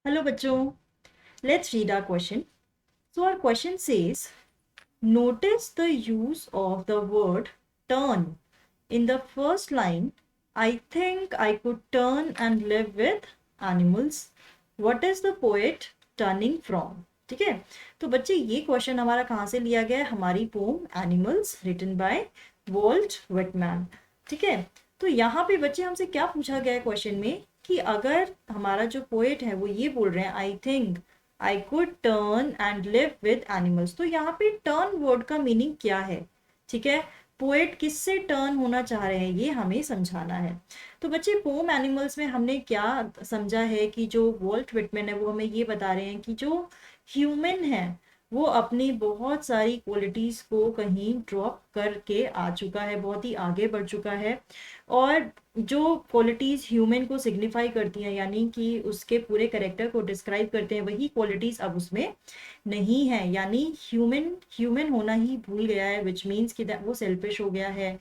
Hello, bachcho. Let's read our question. So, our question says, notice the use of the word turn. In the first line, I think I could turn and live with animals. What is the poet turning from? ठीक है, तो बच्चे ये question हमारा कहाँ से लिया गया है? हमारी poem animals written by Walt Whitman. ठीक है, तो यहाँ पे बच्चे हमसे क्या पूछा गया है क्वेश्चन में कि अगर हमारा जो पोएट है वो ये बोल रहे हैं I think I could turn and live with animals, तो यहाँ पे टर्न वर्ड का मीनिंग क्या है? ठीक है, पोएट किससे टर्न होना चाह रहे हैं ये हमें समझाना है। तो बच्चे पोम एनिमल्स में हमने क्या समझा है कि जो वॉल्ट विटमैन है वो हमें ये बता रहे हैं कि जो ह्यूमन है वो अपनी बहुत सारी क्वालिटीज को कहीं ड्रॉप करके आ चुका है, बहुत ही आगे बढ़ चुका है। और जो क्वालिटीज ह्यूमन को सिग्निफाई करती हैं यानी कि उसके पूरे कैरेक्टर को डिस्क्राइब करते हैं, वही क्वालिटीज अब उसमें नहीं है। यानी ह्यूमन ह्यूमन होना ही भूल गया है, विच मीन्स कि वो सेल्फिश हो गया है,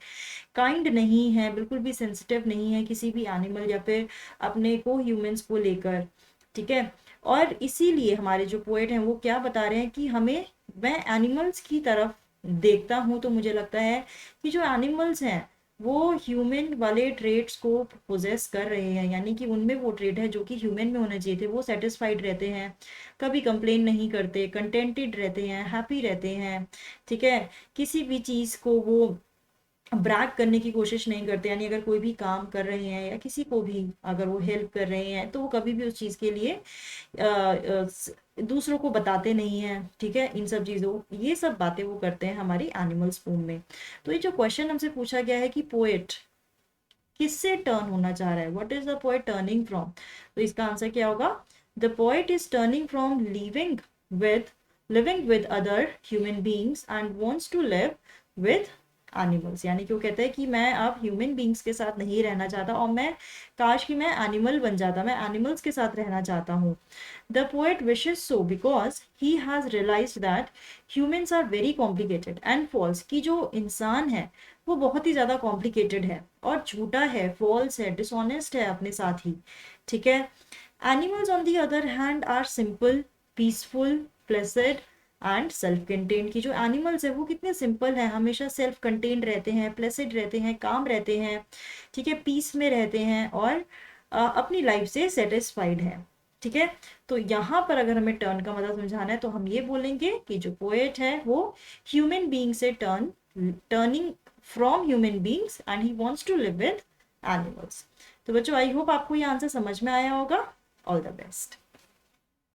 काइंड नहीं है, बिल्कुल भी सेंसिटिव नहीं है किसी भी एनिमल या फिर अपने को ह्यूमंस को लेकर। ठीक है, और इसीलिए हमारे जो पोएट हैं वो क्या बता रहे हैं कि हमें, मैं एनिमल्स की तरफ देखता हूँ तो मुझे लगता है कि जो एनिमल्स हैं वो ह्यूमन वाले ट्रेट्स को पोजेस कर रहे हैं, यानी कि उनमें वो ट्रेट है जो कि ह्यूमन में होने चाहिए थे। वो सेटिस्फाइड रहते हैं, कभी कंप्लेन नहीं करते, कंटेंटेड रहते हैं, हैप्पी रहते हैं। ठीक है, किसी भी चीज़ को वो ब्रैग करने की कोशिश नहीं करते, यानी अगर कोई भी काम कर रहे हैं या किसी को भी अगर वो हेल्प कर रहे हैं तो वो कभी भी उस चीज़ के लिए दूसरों को बताते नहीं हैं। ठीक है, इन सब चीज़ों, ये सब बातें वो करते हैं हमारी एनिमल्स फॉर्म में। तो ये जो क्वेश्चन हमसे पूछा गया है कि पोएट किससे टर्न होना चाह रहा है, what is the poet turning from, तो इसका आंसर क्या होगा? The poet is turning from living with other human beings and wants to live with animals. यानी कि वो कहता है कि मैं अब ह्यूमन बींग्स के साथ नहीं रहना चाहता और मैं काश कि मैं एनिमल बन जाता, मैं एनिमल्स के साथ रहना चाहता हूँ। The poet wishes so because he has realised that humans are very complicated and false, कि जो इंसान है वो बहुत ही ज़्यादा कॉम्प्लिकेटेड है और झूठा है, फॉल्स है, डिसऑनेस्ट है अपने साथ ही। ठीक है, animals on the other hand are simple, peaceful, placid and self contained, की जो एनिमल्स है वो कितने सिंपल हैं, हमेशा सेल्फ कंटेन्ड रहते हैं, प्लेसेड रहते हैं, काम रहते हैं। ठीक है, पीस में रहते हैं और अपनी लाइफ से सेटिस्फाइड है। ठीक है, तो यहाँ पर अगर हमें टर्न का मतलब समझाना है तो हम ये बोलेंगे कि जो पोएट है वो ह्यूमन बीइंग से turning from human beings and he wants to live with animals. तो बच्चों, आई होप आपको ये आंसर समझ में आया होगा। All the best.